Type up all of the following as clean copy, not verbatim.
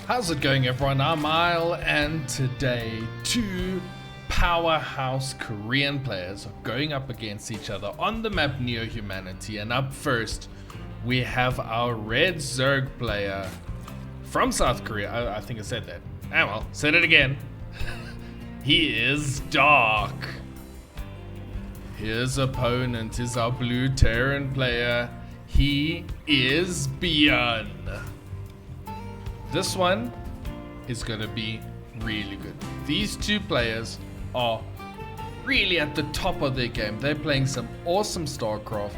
How's it going, everyone? I'm Isle, and today two powerhouse Korean players are going up against each other on the map Neo-Humanity. And up first, we have our red Zerg player from South Korea. I think I said that. Ah well, said it again. He is Dark. His opponent is our blue Terran player. He is ByuN. This one is going to be really good. These two players are really at the top of their game. They're playing some awesome StarCraft,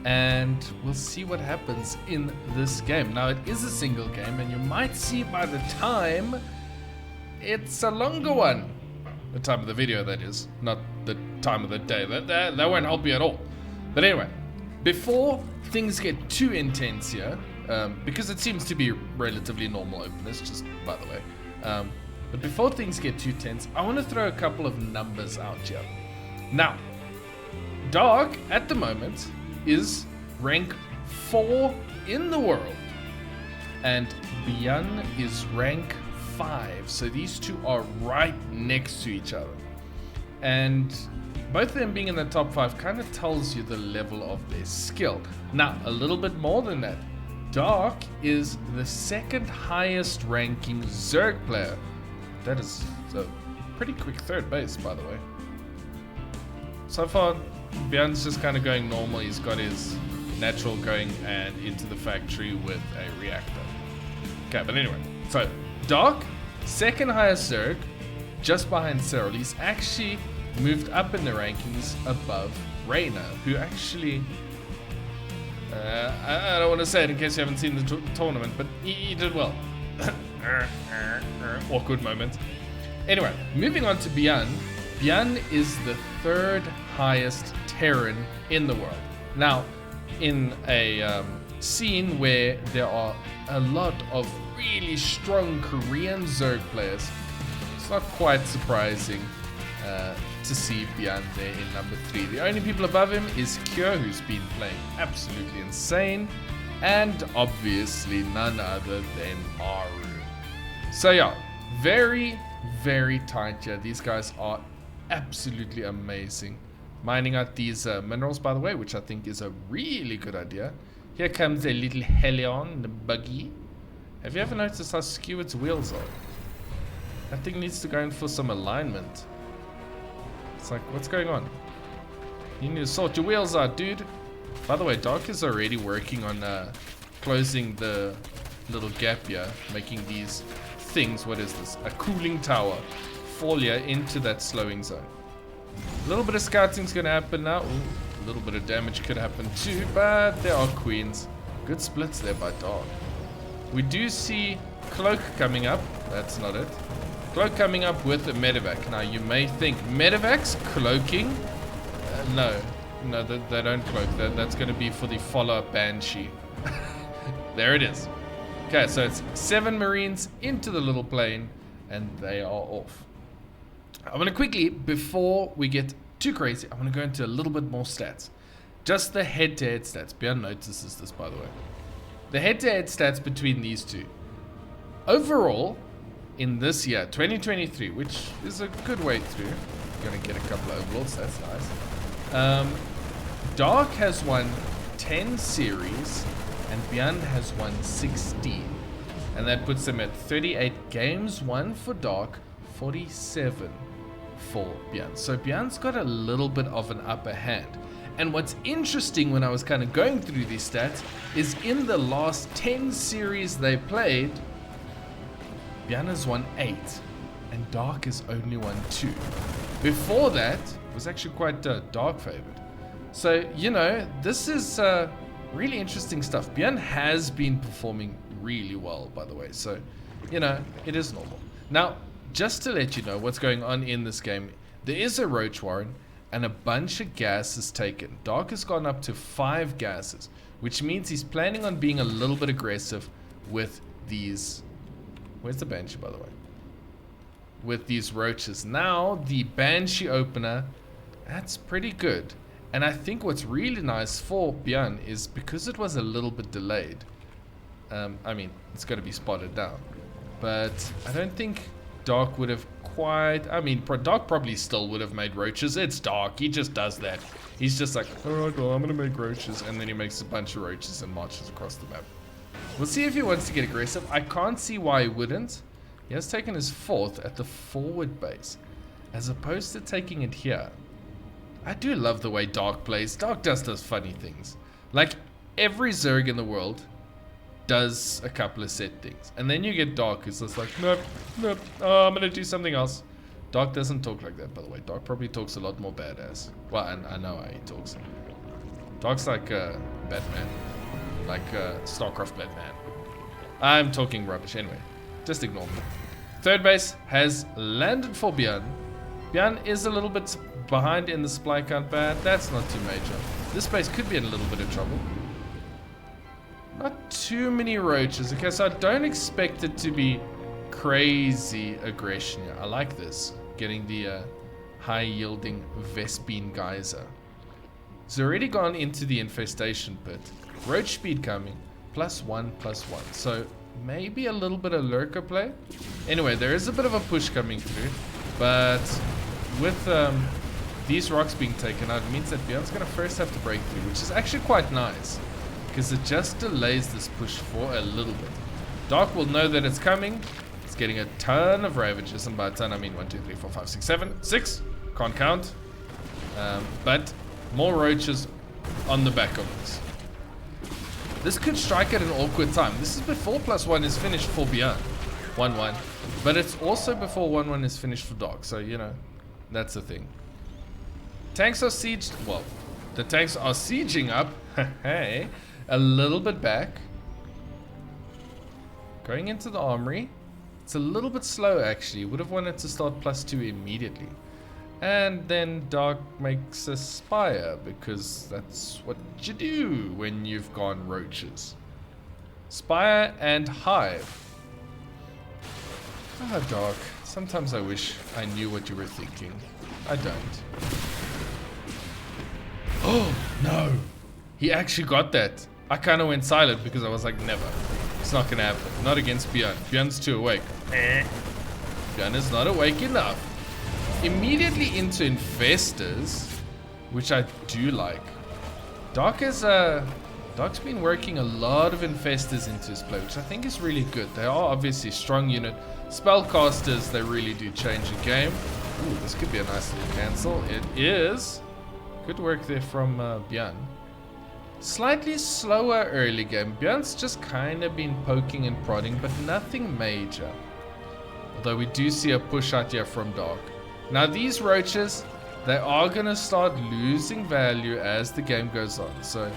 and we'll see what happens in this game. Now, it is a single game, and you might see by the time it's a longer one. The time of the video, that is, not the time of the day. That won't help you at all. But anyway, before things get too intense here, because it seems to be relatively normal openers, just by the way. But before things get too tense, I want to throw a couple of numbers out here. Now, Dark at the moment is rank 4 in the world, and ByuN is rank 5. So these two are right next to each other. And both of them being in the top 5 kind of tells you the level of their skill. Now, a little bit more than that. Dark is the second highest ranking Zerg player. That is a pretty quick third base, by the way. So far, ByuN's just kind of going normal. He's got his natural going and into the factory with a reactor. Okay, but anyway. So, Dark, second highest Zerg, just behind Cyril. He's actually moved up in the rankings above Reyna, who actually... I don't want to say it in case you haven't seen the tournament, but he did well. Awkward moment. Anyway, moving on to ByuN. ByuN is the third highest Terran in the world. Now, in a scene where there are a lot of really strong Korean Zerg players, it's not quite surprising to see ByuN there in number 3. The only people above him is Kyo, who's been playing absolutely insane, and obviously none other than Maru. So yeah, very, very tight here. These guys are absolutely amazing. Mining out these minerals, by the way, which I think is a really good idea. Here comes a little Helion, the buggy. Have you ever noticed how skew its wheels are? That thing needs to go in for some alignment. It's like, what's going on? You need to sort your wheels out, dude. By the way, Dark is already working on closing the little gap here, making these things, what is this? A cooling tower, fall here into that slowing zone. A little bit of scouting's gonna happen now. Ooh, a little bit of damage could happen too, but there are queens. Good splits there by Dark. We do see Cloak coming up. That's not it. Cloak coming up with a medevac. Now you may think, medevacs cloaking? No, they don't cloak. That's going to be for the follow-up Banshee. There it is. Okay, so it's 7 Marines into the little plane, and they are off. I'm going to quickly, before we get too crazy, I'm going to go into a little bit more stats. Just the head-to-head stats. ByuN notices this, by the way. The head-to-head stats between these two. Overall, in this year, 2023, which is a good way through. Gonna get a couple of overlords, that's nice. Dark has won 10 series, and ByuN has won 16. And that puts him at 38 games won for Dark, 47 for ByuN. So ByuN's got a little bit of an upper hand. And what's interesting when I was kind of going through these stats is in the last 10 series they played, ByuN has won 8, and Dark has only won 2. Before that, it was actually quite Dark favored. So, you know, this is really interesting stuff. ByuN has been performing really well, by the way. So, you know, it is normal. Now, just to let you know what's going on in this game, there is a Roach Warren, and a bunch of gas is taken. Dark has gone up to 5 gases, which means he's planning on being a little bit aggressive with these... Where's the Banshee, by the way? With these roaches. Now, the Banshee opener, that's pretty good. And I think what's really nice for ByuN is because it was a little bit delayed. I mean, it's got to be spotted down. But I don't think Dark would have quite... I mean, Dark probably still would have made roaches. It's Dark. He just does that. He's just like, alright, well, I'm going to make roaches. And then he makes a bunch of roaches and marches across the map. We'll see if he wants to get aggressive. I can't see why he wouldn't. He has taken his 4th at the forward base, as opposed to taking it here. I do love the way Dark plays. Dark does funny things. Like, every Zerg in the world does a couple of set things. And then you get Dark, who's just like, nope, nope, oh, I'm going to do something else. Dark doesn't talk like that, by the way. Dark probably talks a lot more badass. Well, I know how he talks. Dark's like Batman. Like StarCraft Batman. I'm talking rubbish. Anyway, just ignore me. 3rd base has landed for ByuN. ByuN is a little bit behind in the supply count, but that's not too major. This base could be in a little bit of trouble. Not too many roaches. Okay, so I don't expect it to be crazy aggression here. I like this. Getting the high yielding Vespine geyser. It's already gone into the infestation pit. Roach speed coming, +1/+1. So maybe a little bit of lurker play. Anyway, there is a bit of a push coming through, but with these rocks being taken out, it means that ByuN's going to first have to break through, which is actually quite nice, because it just delays this push for a little bit. Dark will know that it's coming. It's getting a ton of ravages, and by a ton I mean 1, 2, 3, 4, 5, 6, 7, 6. Can't count. But more roaches on the back of this. This could strike at an awkward time. This is before +1 is finished for ByuN. 1-1. But it's also before 1-1 is finished for Dark. So, you know, that's the thing. Tanks are sieged. Well, the tanks are sieging up. Hey, a little bit back. Going into the armory. It's a little bit slow, actually. Would have wanted to start +2 immediately. And then Dark makes a spire, because that's what you do when you've gone roaches. Spire and hive. Ah, Dark. Sometimes I wish I knew what you were thinking. I don't. Oh, no. He actually got that. I kind of went silent because I was like, never. It's not going to happen. Not against ByuN. ByuN's too awake. ByuN is not awake enough. Immediately into infestors, which I do like. Dark's been working a lot of infestors into his play, which I think is really good. They are obviously a strong unit. Spellcasters, they really do change the game. Ooh, this could be a nice little cancel. It is. Good work there from ByuN. Slightly slower early game. ByuN's just kind of been poking and prodding, but nothing major. Although we do see a push out here from Dark. Now these roaches, they are going to start losing value as the game goes on. So,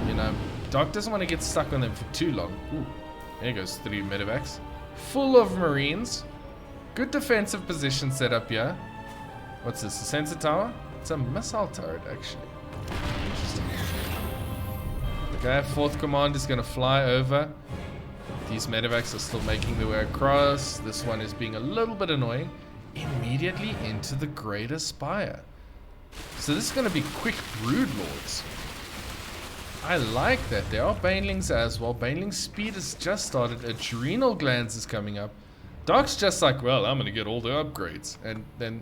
you know, Dark doesn't want to get stuck on them for too long. Ooh, there goes 3 medevacs. Full of marines. Good defensive position set up here. What's this, a sensor tower? It's a missile turret, actually. Interesting. Okay, 4th command is going to fly over. These medevacs are still making their way across. This one is being a little bit annoying. Immediately into the greater spire. So this is going to be quick BroodLords. I like that. There are banelings as well. Baneling speed has just started. Adrenal glands is coming up. Dark's just like, well, I'm going to get all the upgrades. And then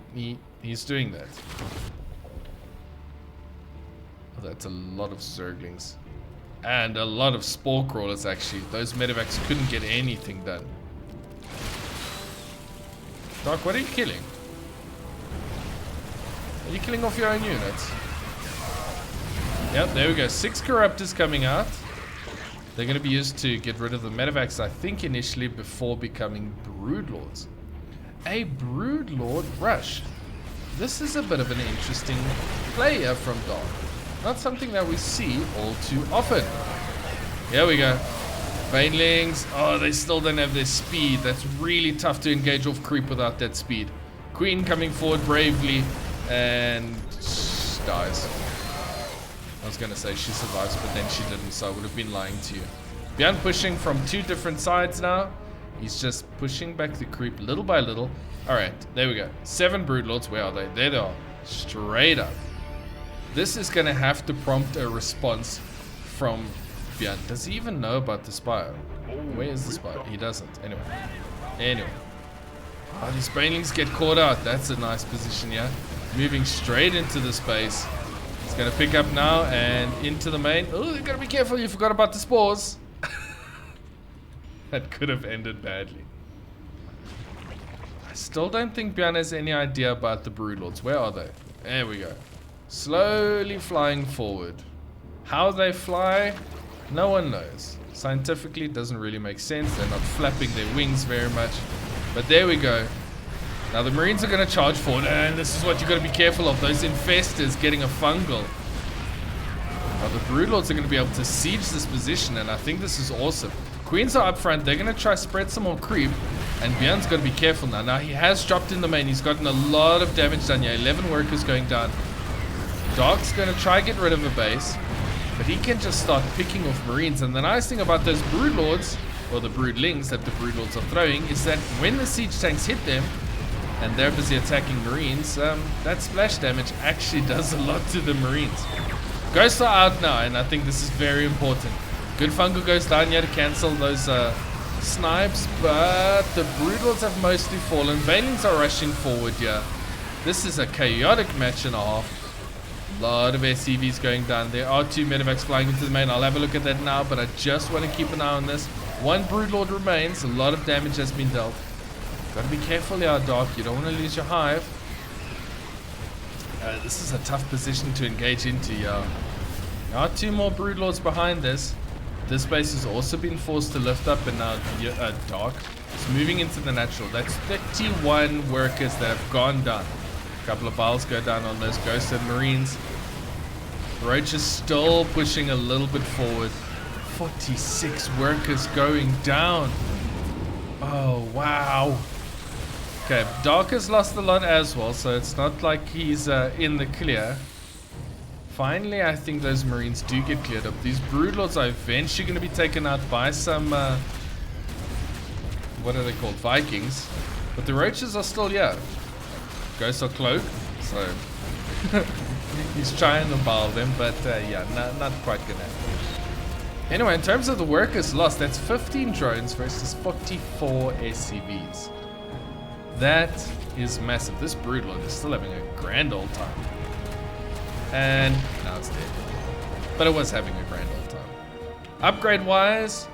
he's doing that. Oh, that's a lot of Zerglings. And a lot of Spore Crawlers, actually. Those medevacs couldn't get anything done. Dark, what are you killing? Are you killing off your own units? Yep, there we go. 6 Corruptors coming out. They're going to be used to get rid of the medevacs, I think, initially before becoming BroodLords. A BroodLord rush. This is a bit of an interesting player from Dark. Not something that we see all too often. Here we go. Banelings. Oh, they still don't have their speed. That's really tough to engage off creep without that speed. Queen coming forward bravely and dies. I was going to say she survives, but then she didn't, so I would have been lying to you. ByuN pushing from 2 different sides now. He's just pushing back the creep little by little. Alright, there we go. 7 BroodLords. Where are they? There they are. Straight up. This is going to have to prompt a response from ByuN. Does he even know about the spire? Where is the spot? He doesn't. Anyway. Oh, these banelings get caught out. That's a nice position here. Moving straight into the space. It's going to pick up now and into the main. Oh, you got to be careful. You forgot about the spores. That could have ended badly. I still don't think ByuN has any idea about the BroodLords. Where are they? There we go. Slowly flying forward. How they fly, no one knows. Scientifically, it doesn't really make sense. They're not flapping their wings very much. But there we go. Now the Marines are going to charge forward. And this is what you've got to be careful of. Those infestors getting a fungal. Now the BroodLords are going to be able to siege this position. And I think this is awesome. Queens are up front. They're going to try spread some more creep. And ByuN's got to be careful now. Now he has dropped in the main. He's gotten a lot of damage done here. 11 workers going down. Dark's going to try get rid of a base. But he can just start picking off Marines. And the nice thing about those BroodLords, or the Broodlings that the BroodLords are throwing, is that when the siege tanks hit them, and they're busy attacking Marines, that splash damage actually does a lot to the Marines. Ghosts are out now, and I think this is very important. Good fungal goes down here to cancel those snipes, but the BroodLords have mostly fallen. Banelings are rushing forward here. This is a chaotic match and a half. A lot of SCVs going down. There are 2 medevacs flying into the main. I'll have a look at that now, but I just want to keep an eye on this. 1 BroodLord remains. A lot of damage has been dealt. Gotta be careful here, Dark. You don't want to lose your hive. This is a tough position to engage into here. There are 2 more BroodLords behind this. This base has also been forced to lift up, and now Dark is moving into the natural. That's 31 workers that have gone down. A couple of files go down on those ghosted Marines. Roach is still pushing a little bit forward. 46 workers going down. Oh, wow. Okay, Dark has lost a lot as well, so it's not like he's in the clear. Finally, I think those Marines do get cleared up. These BroodLords are eventually going to be taken out by some, what are they called? Vikings. But the Roaches are still here. Ghosts are cloaked, so he's trying to bowl them, but yeah, not quite gonna happen. Anyway, in terms of the workers lost, that's 15 drones versus 44 SCVs. That is massive. This BroodLord is still having a grand old time. And now it's dead. But it was having a grand old time. Upgrade wise,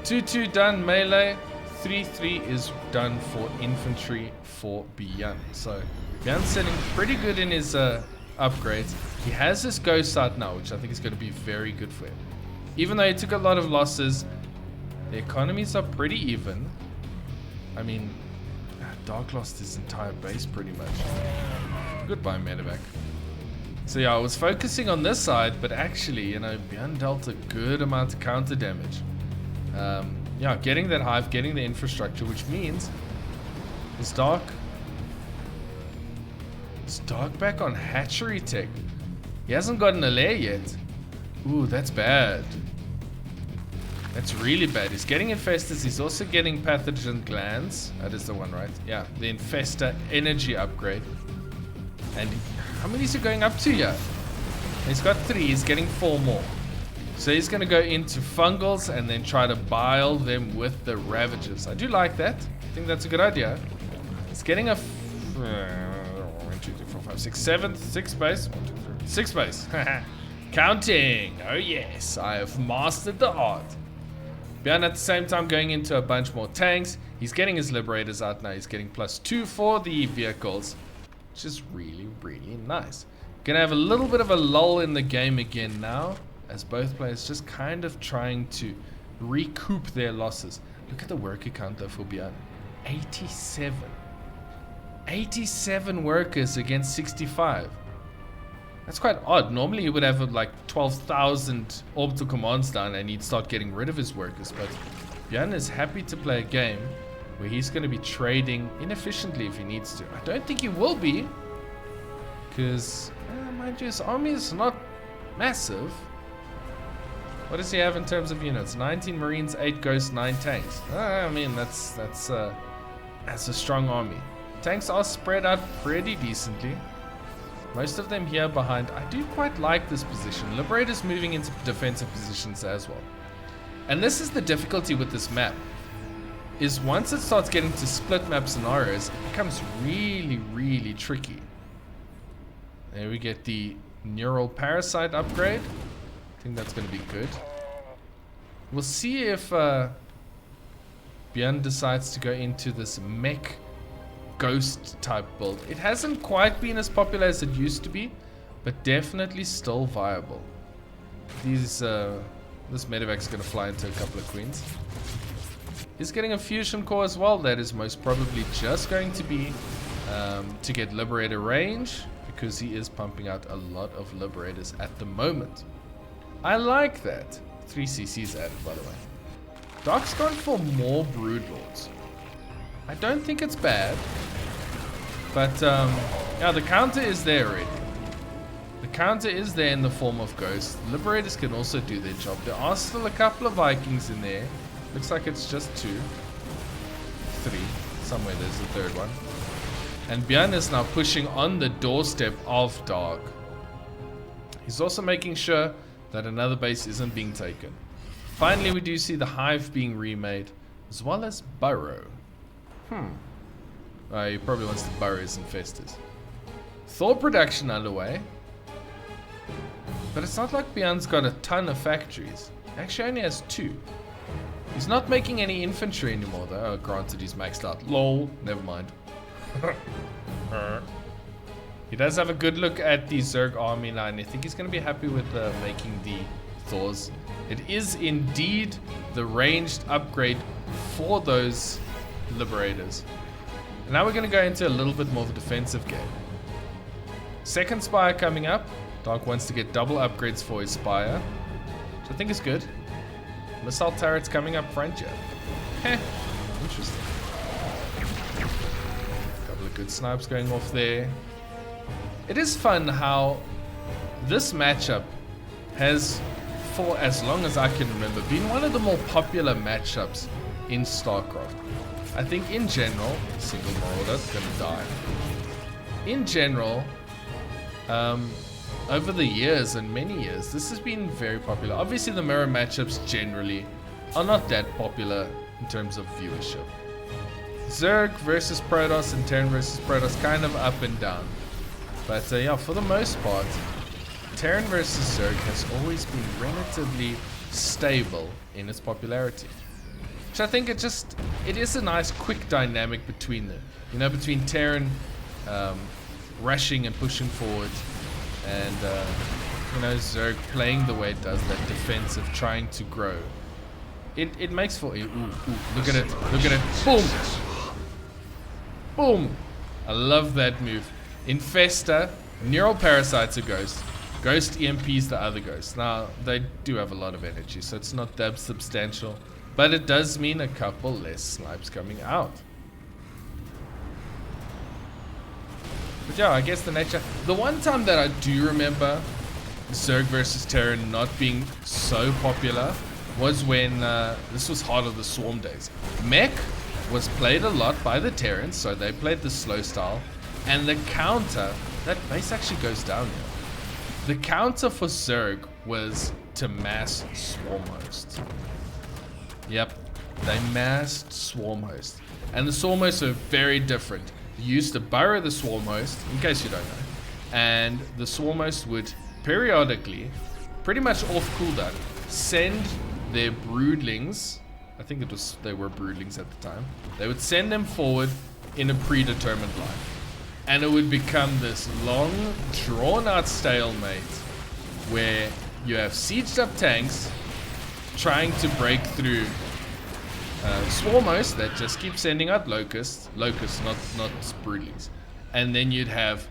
2-2 done melee, 3-3 is done for infantry for ByuN. So ByuN's sitting pretty good in his upgrades. He has this ghost out now, which I think is going to be very good for him. Even though he took a lot of losses, the economies are pretty even. I mean, Dark lost his entire base pretty much. Goodbye, medevac. So yeah, I was focusing on this side, but actually, you know, ByuN dealt a good amount of counter damage. Yeah, getting that hive, getting the infrastructure, which means is Dark back on hatchery tech. He hasn't gotten a lair yet. Ooh, that's bad. That's really bad. He's getting infestors. He's also getting pathogen glands. That is the one, right? Yeah, the infestor energy upgrade. And how many is he going up to here? He's got 3. He's getting 4 more. So he's going to go into fungals and then try to bile them with the ravagers. I do like that. I think that's a good idea. He's getting a 1, 2, 3, 4, 5, 6, 7, 6 base. 1, 2, 3, 6 base. Counting. Oh yes, I have mastered the art. ByuN at the same time going into a bunch more tanks. He's getting his liberators out now. He's getting +2 for the vehicles, which is really, really nice. Gonna have a little bit of a lull in the game again now, as both players just kind of trying to recoup their losses. Look at the worker count though for ByuN. 87. 87 workers against 65. That's quite odd. Normally you would have like 12,000 orbital commands down and he'd start getting rid of his workers. But ByuN is happy to play a game where he's going to be trading inefficiently if he needs to. I don't think he will be, because mind you, his army is not massive. What does he have in terms of units? 19 Marines, 8 Ghosts, 9 tanks. I mean, that's a strong army. Tanks are spread out pretty decently. Most of them here behind. I do quite like this position. Liberators moving into defensive positions as well. And this is the difficulty with this map, is once it starts getting to split map scenarios, it becomes really, really tricky. There we get the neural parasite upgrade. I think that's going to be good. We'll see if ByuN decides to go into this mech ghost type build. It hasn't quite been as popular as it used to be, but definitely still viable. This medevac's going to fly into a couple of queens. He's getting a fusion core as well. That is most probably just going to be to get liberator range, because he is pumping out a lot of liberators at the moment. I like that. 3 CCs added, by the way. Dark's gone for more broodlords. I don't think it's bad, but yeah, the counter is there already. The counter is there in the form of ghosts. Liberators can also do their job. There are still a couple of Vikings in there. Looks like it's just 2. 3. Somewhere there's a third one. And ByuN is now pushing on the doorstep of Dark. He's also making sure that another base isn't being taken. Finally, we do see the hive being remade, as well as burrow. He probably wants to burrow his infestors. Thor production underway. But it's not like ByuN's got a ton of factories. He actually only has 2. He's not making any infantry anymore though. Oh, granted, he's maxed out. Lol, never mind. He does have a good look at the Zerg army line. I think he's going to be happy with making the Thors. It is indeed the ranged upgrade for those liberators. And now we're going to go into a little bit more of a defensive game. Second Spire coming up. Dark wants to get double upgrades for his Spire, which I think is good. Missile turrets coming up front, yeah. Interesting. Couple of good snipes going off there. It is fun how this matchup has, for as long as I can remember, been one of the more popular matchups in StarCraft. I think in general, single Marauder's gonna die. In general, over the years and many years, this has been very popular. Obviously, the mirror matchups generally are not that popular in terms of viewership. Zerg versus Protoss and Terran versus Protoss kind of up and down. But yeah, for the most part, Terran versus Zerg has always been relatively stable in its popularity. Which I think it is a nice quick dynamic between them. You know, between Terran rushing and pushing forward, and you know, Zerg playing the way it does, that defensive, trying to grow. It makes for look at it, boom, boom. I love that move. Infesta, neural parasites a ghost, ghost EMPs the other ghosts. Now they do have a lot of energy, so it's not that substantial, but it does mean a couple less snipes coming out. But yeah, I guess the nature. The one time that I do remember Zerg versus Terran not being so popular was when this was Heart of the Swarm days. Mech was played a lot by the Terrans, so they played the slow style, and the counter, that base actually goes down here. The counter for Zerg was to mass Swarm Host. Yep, they massed Swarm Host, and the Swarm Hosts are very different. You used to burrow the Swarm Host, in case you don't know, and the Swarm Host would periodically, pretty much off cooldown, send their broodlings, I think they were broodlings at the time, they would send them forward in a predetermined line. And it would become this long, drawn-out stalemate where you have sieged up tanks trying to break through Swarm Hosts that just keep sending out locusts, not broodlings. And then you'd have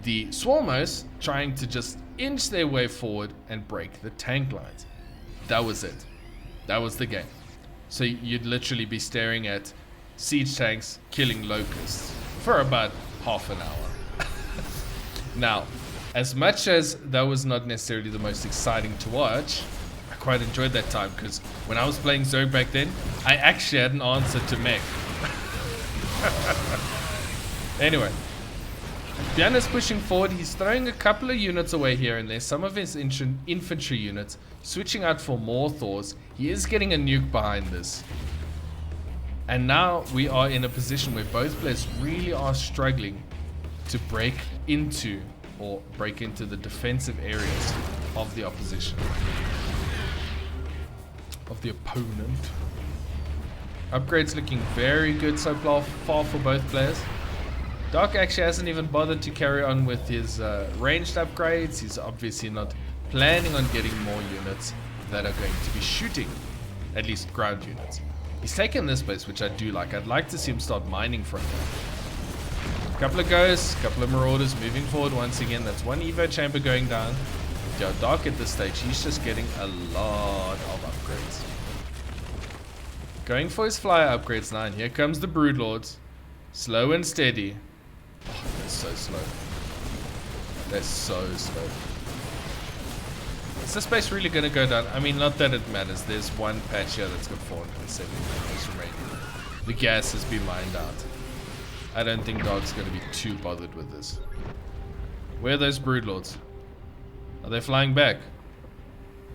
the Swarm Hosts trying to just inch their way forward and break the tank lines. That was it. That was the game. So you'd literally be staring at siege tanks killing locusts for about half an hour. Now, as much as that was not necessarily the most exciting to watch, I quite enjoyed that time, because when I was playing Zerg back then, I actually had an answer to mech. Anyway, ByuN is pushing forward. He's throwing a couple of units away here and there. Some of his infantry units switching out for more Thors. He is getting a nuke behind this. And now we are in a position where both players really are struggling to break into the defensive areas of the opposition. Of the opponent. Upgrades looking very good so far for both players. Dark actually hasn't even bothered to carry on with his ranged upgrades. He's obviously not planning on getting more units that are going to be shooting, at least ground units. He's taken this base, which I do like. I'd like to see him start mining from there. Couple of ghosts, couple of marauders moving forward once again. That's one Evo chamber going down. Yo, Dark at this stage, he's just getting a lot of upgrades. Going for his flyer upgrades now, and here comes the BroodLords. Slow and steady. Oh, they're so slow. They're so slow. Is this base really going to go down? I mean, not that it matters. There's one patch here that's got 470 minerals remaining. The gas has been mined out. I don't think Dark's going to be too bothered with this. Where are those BroodLords? Are they flying back?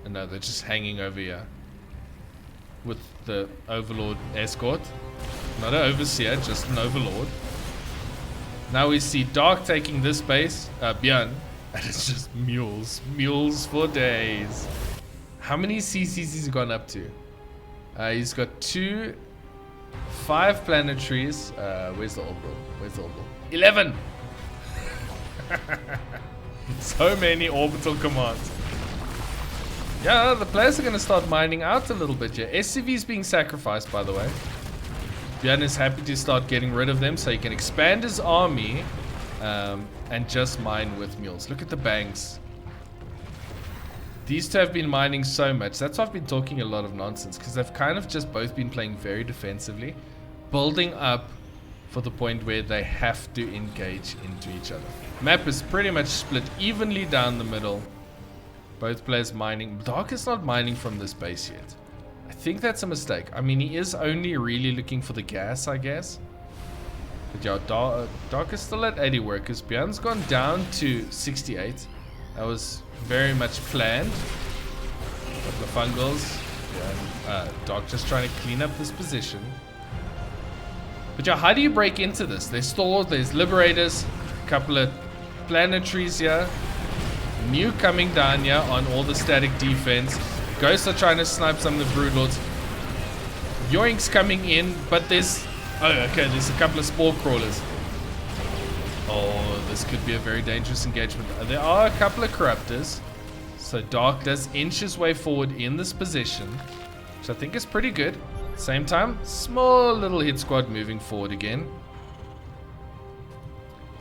Oh, no, they're just hanging over here. With the Overlord escort. Not an Overseer, just an Overlord. Now we see Dark taking this base, ByuN, and it's just mules. Mules for days. How many CCs has he gone up to? He's got 5 planetaries. Where's the orbital? Where's the orbital? 11! So many orbital commands. Yeah, the players are going to start mining out a little bit here. SCV is being sacrificed, by the way. ByuN is happy to start getting rid of them so he can expand his army and just mine with mules. Look at the banks. These two have been mining so much. That's why I've been talking a lot of nonsense, because they've kind of just both been playing very defensively, building up for the point where they have to engage into each other. Map is pretty much split evenly down the middle. Both players mining. Dark is not mining from this base yet. I think that's a mistake. I mean, he is only really looking for the gas, I guess. But yeah, Dark is still at 80 workers. ByuN's gone down to 68. That was very much planned. Couple of fungals. Yeah, Dark just trying to clean up this position. But yeah, how do you break into this? There's Thors, there's Liberators, a couple of planetaries here. New coming down here on all the static defense. Ghosts are trying to snipe some of the BroodLords. Yoink's coming in, but there's... Oh, okay, there's a couple of spore crawlers. Oh, this could be a very dangerous engagement. There are a couple of corruptors. So Dark does inch his way forward in this position, which I think is pretty good. Same time, small little hit squad moving forward again.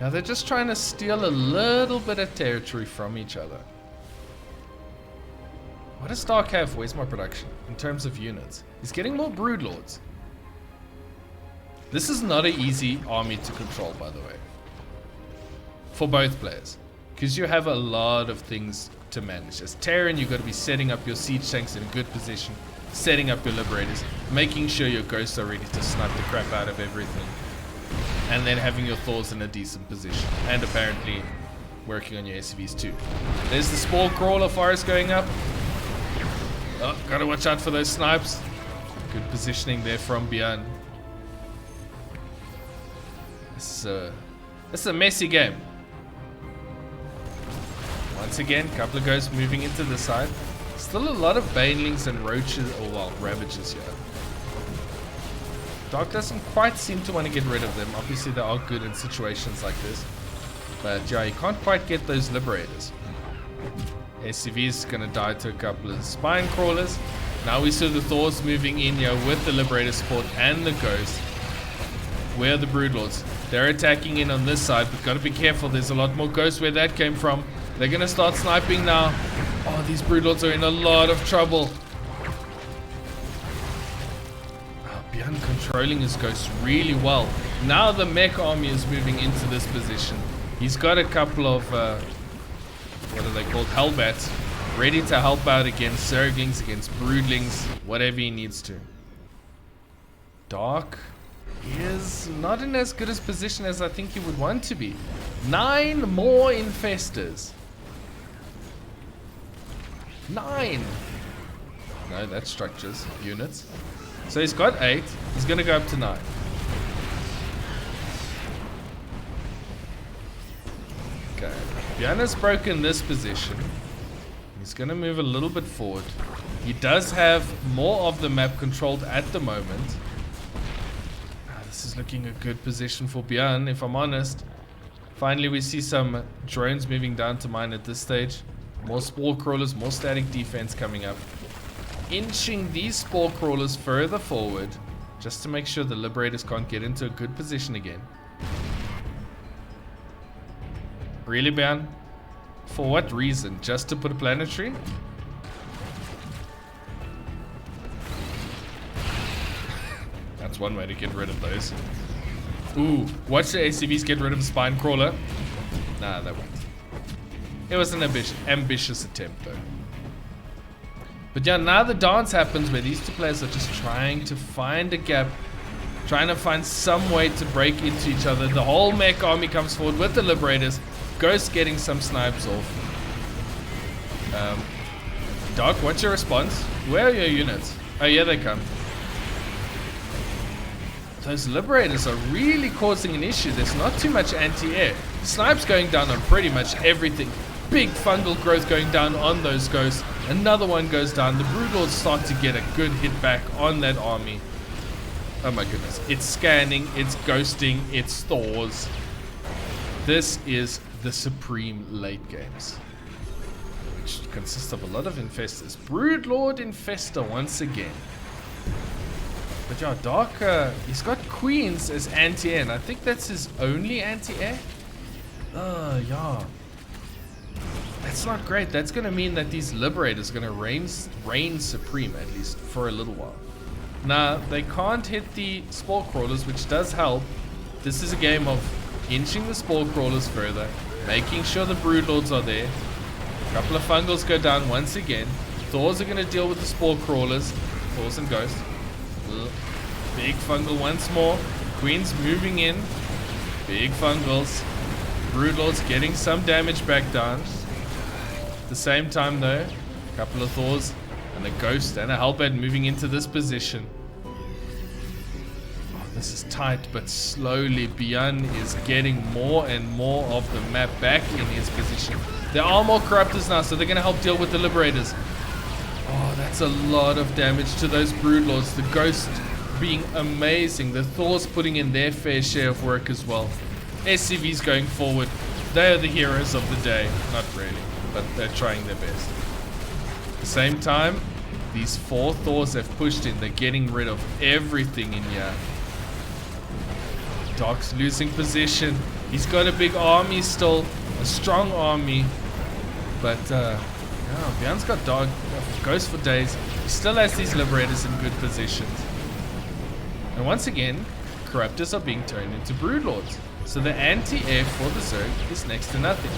Now they're just trying to steal a little bit of territory from each other. What does Dark have? Where's my production? In terms of units. He's getting more BroodLords. This is not an easy army to control, by the way. For both players. Because you have a lot of things to manage. As Terran, you've got to be setting up your siege tanks in a good position. Setting up your Liberators. Making sure your Ghosts are ready to snipe the crap out of everything. And then having your Thors in a decent position. And apparently working on your SCVs too. There's the Spore Crawler forest going up. Oh, gotta watch out for those snipes. Good positioning there from ByuN. This is a messy game. Once again, a couple of Ghosts moving into the side. Still a lot of Banelings and Roaches, or well, Ravagers here. Dark doesn't quite seem to want to get rid of them. Obviously they are good in situations like this. But yeah, you can't quite get those Liberators. SCV is going to die to a couple of Spine Crawlers. Now we see the Thors moving in here with the Liberator support and the Ghost. Where are the BroodLords? They're attacking in on this side, but gotta be careful. There's a lot more Ghosts where that came from. They're gonna start sniping now. Oh, these BroodLords are in a lot of trouble. Oh, ByuN controlling his Ghosts really well. Now the mech army is moving into this position. He's got a couple of, what are they called? Hellbats. Ready to help out against Zerglings, against Broodlings, whatever he needs to. Dark is not in as good a position as I think he would want to be. 9 more infestors. 9. No, that's structures, units. So he's got 8. He's going to go up to 9. Okay. ByuN has broken this position. He's going to move a little bit forward. He does have more of the map controlled at the moment. This is looking a good position for ByuN, if I'm honest. Finally, we see some drones moving down to mine at this stage. More spore crawlers, more static defense coming up. Inching these spore crawlers further forward, just to make sure the liberators can't get into a good position again. Really, ByuN? For what reason? Just to put a planetary? That's one way to get rid of those. Ooh, watch the ACVs get rid of the spine crawler. Nah, they won't. It was an ambitious attempt though. But yeah, now the dance happens where these two players are just trying to find a gap, trying to find some way to break into each other. The whole mech army comes forward with the liberators. Ghost getting some snipes off. Dark, what's your response? Where are your units? Oh, yeah, they come. Those liberators are really causing an issue. There's not too much anti-air. Snipes going down on pretty much everything. Big fungal growth going down on those ghosts. Another one goes down. The BroodLords start to get a good hit back on that army. Oh my goodness. It's scanning, it's ghosting, it's Thors. This is the supreme late games, which consists of a lot of infestors. BroodLord infestor once again. But yeah, Dark, he's got queens as anti-air, and I think that's his only anti-air. Yeah. That's not great. That's going to mean that these liberators are going to reign supreme, at least for a little while. Now, they can't hit the spore crawlers, which does help. This is a game of inching the spore crawlers further, making sure the BroodLords are there. A couple of fungals go down once again. Thors are going to deal with the spore crawlers. Thors and ghosts. Big fungal once more. Queens moving in. Big fungals. BroodLords getting some damage back down. At the same time though, a couple of Thors and a ghost and a Hellbat moving into this position. Oh, this is tight, but slowly ByuN is getting more and more of the map back in his position. There are more corruptors now, so they're going to help deal with the liberators. Oh, that's a lot of damage to those BroodLords. The ghost being amazing. The Thors putting in their fair share of work as well. SCVs going forward. They are the heroes of the day. Not really, but they're trying their best. At the same time, these 4 Thors have pushed in. They're getting rid of everything in here. Dark's losing position. He's got a big army still. A strong army. But, ByuN's got Dark. Ghost for days. He still has these liberators in good positions. And once again, corruptors are being turned into BroodLords. So the anti-air for the Zerg is next to nothing.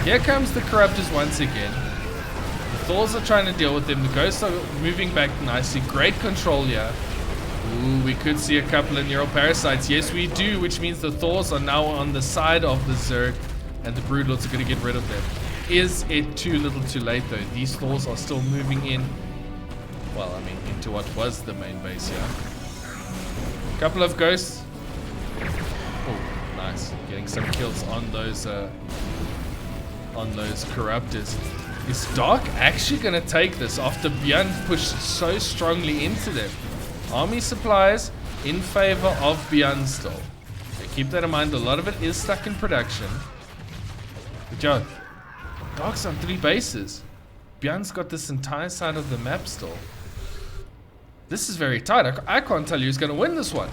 Here comes the corruptors once again. The Thors are trying to deal with them. The ghosts are moving back nicely. Great control here. Ooh, we could see a couple of neural parasites. Yes, we do, which means the Thors are now on the side of the Zerg, and the BroodLords are going to get rid of them. Is it too little too late though? These Thors are still moving in. Well, I mean, into what was the main base here. Couple of ghosts. Oh, nice. Getting some kills on those corruptors. Is Dark actually going to take this after ByuN pushed so strongly into them? Army supplies in favor of ByuN still. Okay, keep that in mind. A lot of it is stuck in production. But yo, Dark's on 3 bases. ByuN's got this entire side of the map still. This is very tight. I can't tell you who's going to win this one.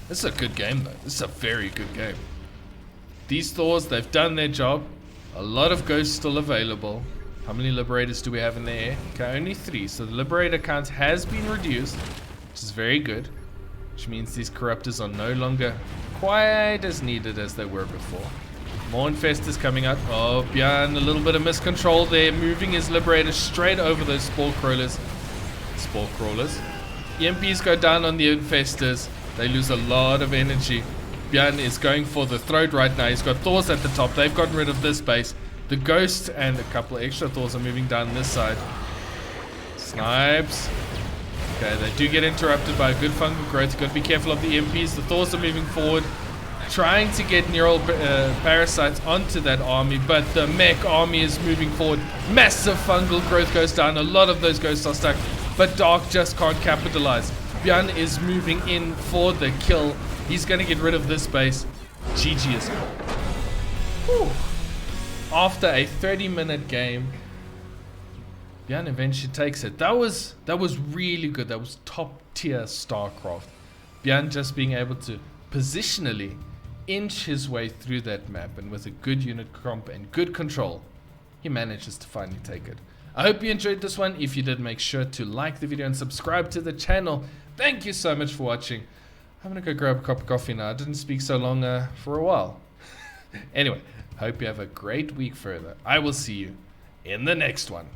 This is a good game though. This is a very good game. These Thors, they've done their job. A lot of ghosts still available. How many liberators do we have in the air? Okay, only 3. So the liberator count has been reduced, which is very good. Which means these corruptors are no longer quite as needed as they were before. More infestors coming out. Oh, ByuN, a little bit of miscontrol there. Moving his liberators straight over those spore crawlers. EMPs go down on the infestors. They lose a lot of energy. ByuN is going for the throat right now. He's got Thors at the top. They've gotten rid of this base. The Ghost and a couple of extra Thors are moving down this side. Snipes. Okay, they do get interrupted by a good fungal growth. You've got to be careful of the EMPs. The Thors are moving forward, trying to get neural parasites onto that army, but the mech army is moving forward. Massive fungal growth goes down. A lot of those ghosts are stuck, but Dark just can't capitalize. ByuN is moving in for the kill. He's going to get rid of this base. GG is. Whew. After a 30-minute game, ByuN eventually takes it. That was really good. That was top tier StarCraft. ByuN just being able to positionally inch his way through that map, and with a good unit comp and good control, he manages to finally take it. I hope you enjoyed this one. If you did, make sure to like the video and subscribe to the channel. Thank you so much for watching. I'm gonna go grab a cup of coffee now. I didn't speak so long for a while. Anyway, hope you have a great week further. I will see you in the next one.